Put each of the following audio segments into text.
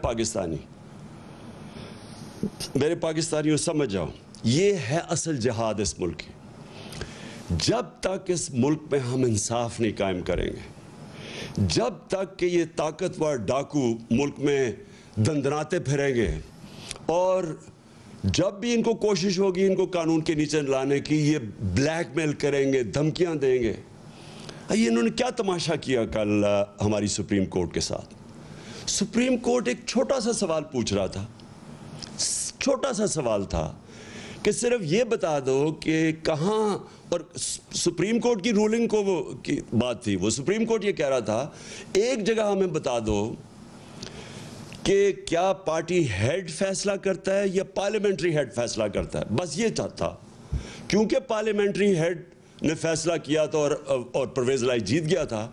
پاکستانی، میرے پاکستانیوں سمجھ جاؤ، یہ ہے اصل جہاد اس ملک کی۔ جب تک اس ملک میں ہم انصاف نہیں قائم کریں گے، جب تک کہ یہ طاقتور ڈاکو ملک میں دندناتے پھریں گے، اور جب بھی ان کو کوشش ہوگی ان کو قانون کے نیچے لانے کی، یہ بلیک میل کریں گے، دھمکیاں دیں گے۔ یہ انہوں نے کیا تماشا کیا کل ہماری سپریم کورٹ کے ساتھ؟ سپریم کورٹ ایک چھوٹا سا سوال پوچھ رہا تھا، چھوٹا سا سوال تھا کہ صرف یہ بتا دو کہ کہاں، اور سپریم کورٹ کی رولنگ کو وہ کی بات تھی، وہ سپریم کورٹ یہ کہہ رہا تھا ایک جگہ ہمیں بتا دو کہ کیا پارٹی ہیڈ فیصلہ کرتا ہے یا پارلیمنٹری ہیڈ فیصلہ کرتا ہے، بس یہ تھا۔ کیونکہ پارلیمنٹری ہیڈ نے فیصلہ کیا تھا اور پرویز الہی جیت گیا تھا،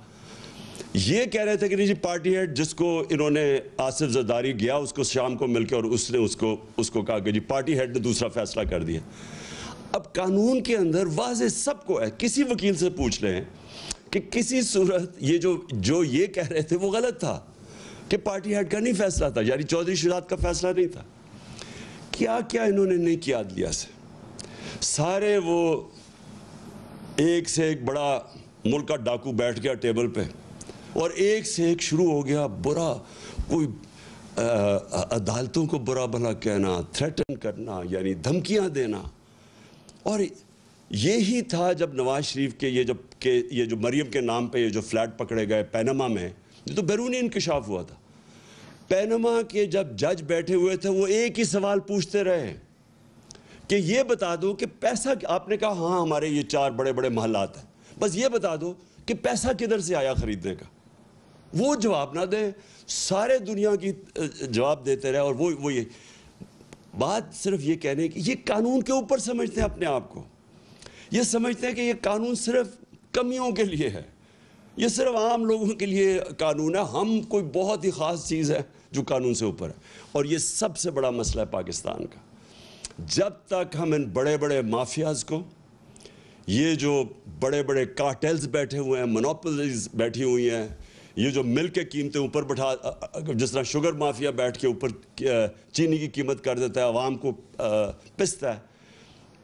یہ کہہ رہے تھے کہ جی پارٹی ہیڈ جس کو انہوں نے آصف زرداری گیا اس کو شام کو مل کے، اور اس نے اس کو کہا کہ جی پارٹی ہیڈ نے دوسرا فیصلہ کر دیا۔ اب قانون کے اندر واضح سب کو ہے، کسی وکیل سے پوچھ لیں کہ کسی صورت یہ جو یہ کہہ رہے تھے وہ غلط تھا کہ پارٹی ہیڈ کا نہیں فیصلہ تھا، یعنی چودھری شہزاد کا فیصلہ نہیں تھا۔ کیا کیا انہوں نے نہیں کیا عدلیہ سے، سارے وہ ایک سے ایک بڑا ملک کا ڈاکو بیٹھ گیا ٹیبل پہ، اور ایک سے ایک شروع ہو گیا برا، کوئی عدالتوں کو برا بھلا کہنا، تھریٹن کرنا، یعنی دھمکیاں دینا۔ اور یہی تھا جب نواز شریف کے یہ جو مریم کے نام پہ یہ جو فلیٹ پکڑے گئے پینما میں، یہ تو بیرونی انکشاف ہوا تھا۔ پینما کے جب جج بیٹھے ہوئے تھے وہ ایک ہی سوال پوچھتے رہے کہ یہ بتا دو کہ پیسہ، آپ نے کہا ہاں ہمارے یہ 4 بڑے بڑے محلات ہیں، بس یہ بتا دو کہ پیسہ کدھر سے آیا خریدنے کا۔ وہ جواب نہ دیں، سارے دنیا کی جواب دیتے رہے، اور وہ یہ بات صرف یہ کہنے کی، یہ قانون کے اوپر سمجھتے ہیں اپنے آپ کو، یہ سمجھتے ہیں کہ یہ قانون صرف کمیوں کے لیے ہے، یہ صرف عام لوگوں کے لیے قانون ہے، ہم کوئی بہت ہی خاص چیز ہے جو قانون سے اوپر ہے۔ اور یہ سب سے بڑا مسئلہ ہے پاکستان کا، جب تک ہم ان بڑے بڑے مافیاز کو، یہ جو بڑے بڑے کارٹیلز بیٹھے ہوئے ہیں، منوپلیز بیٹھی ہوئی ہیں، یہ جو مل کے قیمتیں اوپر بٹھا، جس طرح شوگر مافیا بیٹھ کے اوپر چینی کی قیمت کر دیتا ہے، عوام کو پستا ہے،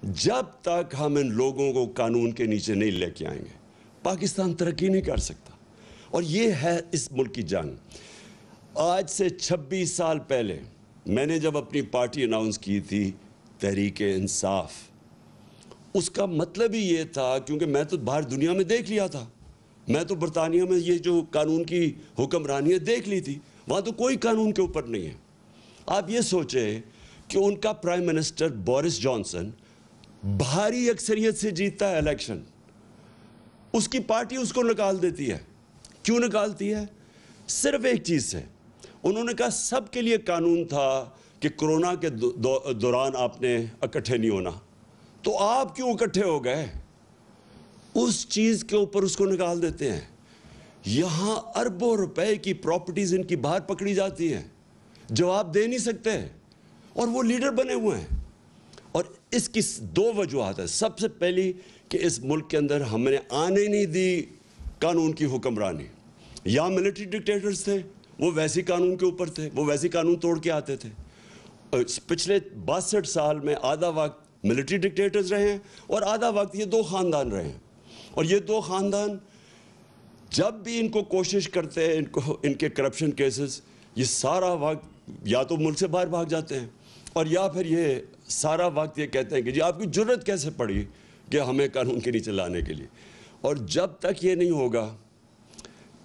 جب تک ہم ان لوگوں کو قانون کے نیچے نہیں لے کے آئیں گے پاکستان ترقی نہیں کر سکتا۔ اور یہ ہے اس ملک کی جنگ۔ آج سے 26 سال پہلے میں نے جب اپنی پارٹی اناؤنس کی تھی تحریک انصاف، اس کا مطلب ہی یہ تھا، کیونکہ میں تو باہر دنیا میں دیکھ لیا تھا، میں تو برطانیہ میں یہ جو قانون کی حکمرانی ہے دیکھ لی تھی، وہاں تو کوئی قانون کے اوپر نہیں ہے۔ آپ یہ سوچیں کہ ان کا پرائم منسٹر بورس جانسن بھاری اکثریت سے جیتتا ہے الیکشن، اس کی پارٹی اس کو نکال دیتی ہے۔ کیوں نکالتی ہے؟ صرف ایک چیز سے، انہوں نے کہا سب کے لیے قانون تھا کہ کرونا کے دوران آپ نے اکٹھے نہیں ہونا، تو آپ کیوں اکٹھے ہو گئے؟ اس چیز کے اوپر اس کو نکال دیتے ہیں۔ یہاں اربوں روپے کی پراپرٹیز ان کی باہر پکڑی جاتی ہیں، جواب دے نہیں سکتے، اور وہ لیڈر بنے ہوئے ہیں۔ اور اس کی 2 وجوہات ہیں۔ سب سے پہلی کہ اس ملک کے اندر ہم نے آنے نہیں دی قانون کی حکمرانی، یا ملٹری ڈکٹیٹرز تھے، وہ ویسی قانون کے اوپر تھے، وہ ویسی قانون توڑ کے آتے تھے۔ پچھلے 62 سال میں آدھا وقت ملٹری ڈکٹیٹرز رہے ہیں اور آدھا وقت یہ 2 خاندان رہے ہیں، اور یہ 2 خاندان جب بھی ان کو کوشش کرتے ہیں، ان کے کرپشن کیسز، یہ سارا وقت یا تو ملک سے باہر بھاگ جاتے ہیں، اور یا پھر یہ سارا وقت یہ کہتے ہیں کہ جی آپ کی جرت کیسے پڑی کہ ہمیں قانون کے نیچے لانے کے لیے۔ اور جب تک یہ نہیں ہوگا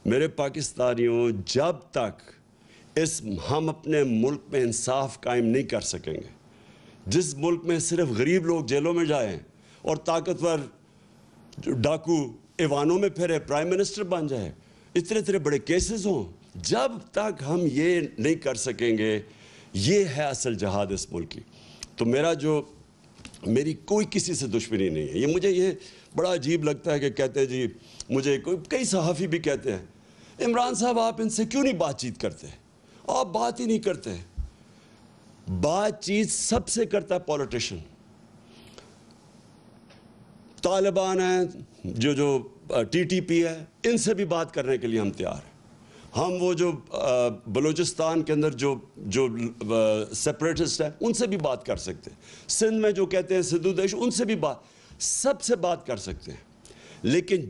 میرے پاکستانیوں، جب تک ہم اپنے ملک میں انصاف قائم نہیں کر سکیں گے، جس ملک میں صرف غریب لوگ جیلوں میں جائیں اور طاقتور ڈاکو ایوانوں میں پھرے، پرائم منسٹر بن جائے، اتنے بڑے کیسز ہوں، جب تک ہم یہ نہیں کر سکیں گے، یہ ہے اصل جہاد اس ملک کی۔ تو میری کوئی کسی سے دشمنی نہیں ہے۔ مجھے یہ بڑا عجیب لگتا ہے کہ کہتے ہیں جی، مجھے کئی صحافی بھی کہتے ہیں عمران صاحب آپ ان سے کیوں نہیں بات چیت کرتے، آپ بات ہی نہیں کرتے۔ بات چیت سب سے کرتا ہے پولیٹیشن، طالبان ہیں، جو ٹی ٹی پی ہے، ان سے بھی بات کرنے کے لیے ہم تیار ہیں۔ ہم وہ جو بلوچستان کے اندر جو سیپریٹسٹ ہیں ان سے بھی بات کر سکتے ہیں، سندھ میں جو کہتے ہیں سندھو دیش ان سے بھی سب سے بات کر سکتے ہیں. لیکن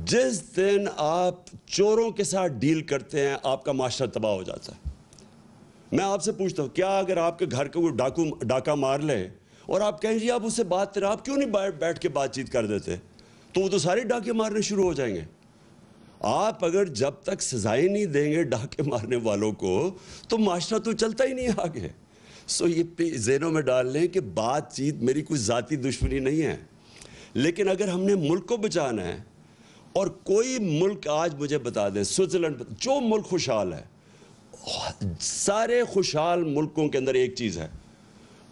جس دن آپ چوروں کے ساتھ ڈیل کرتے ہیں آپ کا معاشرہ تباہ ہو جاتا ہے. میں آپ سے پوچھتا ہوں، کیا اگر آپ کے گھر کو کوئی ڈاکہ مار لے اور آپ کہیں جی آپ اس سے بات کریں، آپ کیوں نہیں بیٹھ کے بات چیت کر دیتے؟ تو وہ تو سارے ڈاکے مارنے شروع ہو جائیں گے. آپ اگر جب تک سزائیں نہیں دیں گے ڈاکے مارنے والوں کو تو معاشرہ تو چلتا ہی نہیں آگے. یہ ذہنوں میں ڈال لیں کہ بات چیت میری کوئی ذاتی دشمنی نہیں ہے، لیکن اگر ہم نے ملک کو بچانا ہے، اور کوئی ملک آج مجھے بتا دیں، سوئٹزرلینڈ، جو ملک خوشحال ہے، سارے خوشحال ملکوں کے اندر ایک چیز ہے،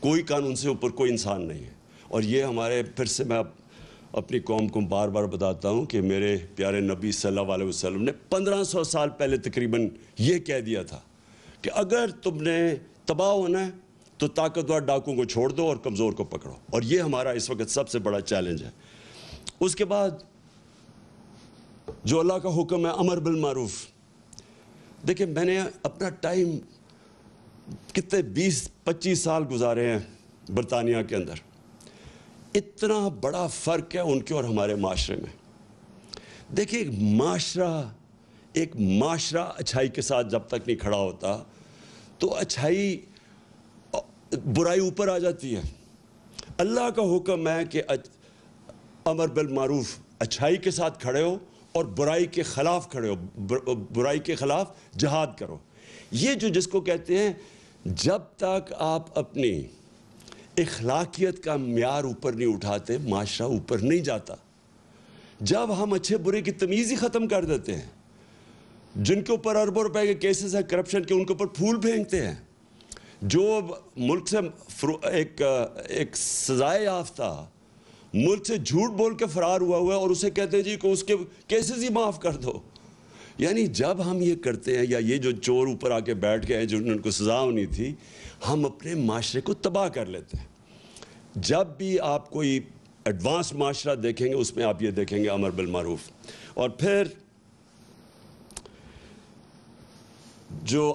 کوئی قانون سے اوپر کوئی انسان نہیں ہے. اور یہ ہمارے، پھر سے میں اپنی قوم کو بار بار بتاتا ہوں کہ میرے پیارے نبی صلی اللہ علیہ وسلم نے 1500 سال پہلے تقریباً یہ کہہ دیا تھا کہ اگر تم نے تباہ ہونا ہے تو طاقتور ڈاکوں کو چھوڑ دو اور کمزور کو پکڑو. اور یہ ہمارا اس وقت سب سے بڑا چیلنج ہے. اس کے بعد جو اللہ کا حکم ہے امر بالمعروف. دیکھیں میں نے اپنا ٹائم کتنے 20-25 سال گزارے ہیں برطانیہ کے اندر. اتنا بڑا فرق ہے ان کے اور ہمارے معاشرے میں. دیکھیں ایک معاشرہ اچھائی کے ساتھ جب تک نہیں کھڑا ہوتا تو اچھائی برائی اوپر آ جاتی ہے. اللہ کا حکم ہے کہ امر بالمعروف، اچھائی کے ساتھ کھڑے ہو اور برائی کے خلاف کھڑے ہو، برائی کے خلاف جہاد کرو. یہ جس کو کہتے ہیں جب تک آپ اپنی اخلاقیت کا معیار اوپر نہیں اٹھاتے معاشرہ اوپر نہیں جاتا. جب ہم اچھے برے کی تمیز ہی ختم کر دیتے ہیں، جن کے اوپر اربوں روپے کے کیسز ہیں کرپشن کے، ان کے اوپر پھول پھینکتے ہیں. جو ملک سے ایک سزائے یافتہ ملک سے جھوٹ بول کے فرار ہوا ہے اور اسے کہتے ہیں جی کہ اس کے کیسز ہی معاف کر دو. یعنی جب ہم یہ کرتے ہیں، یا یہ جو چور اوپر آ کے بیٹھ گئے ہیں جن ان کو سزا ہونی تھی، ہم اپنے معاشرے کو تباہ کر لیتے ہیں. جب بھی آپ کوئی ایڈوانس معاشرہ دیکھیں گے اس میں آپ یہ دیکھیں گے امر بالمعروف. اور پھر جو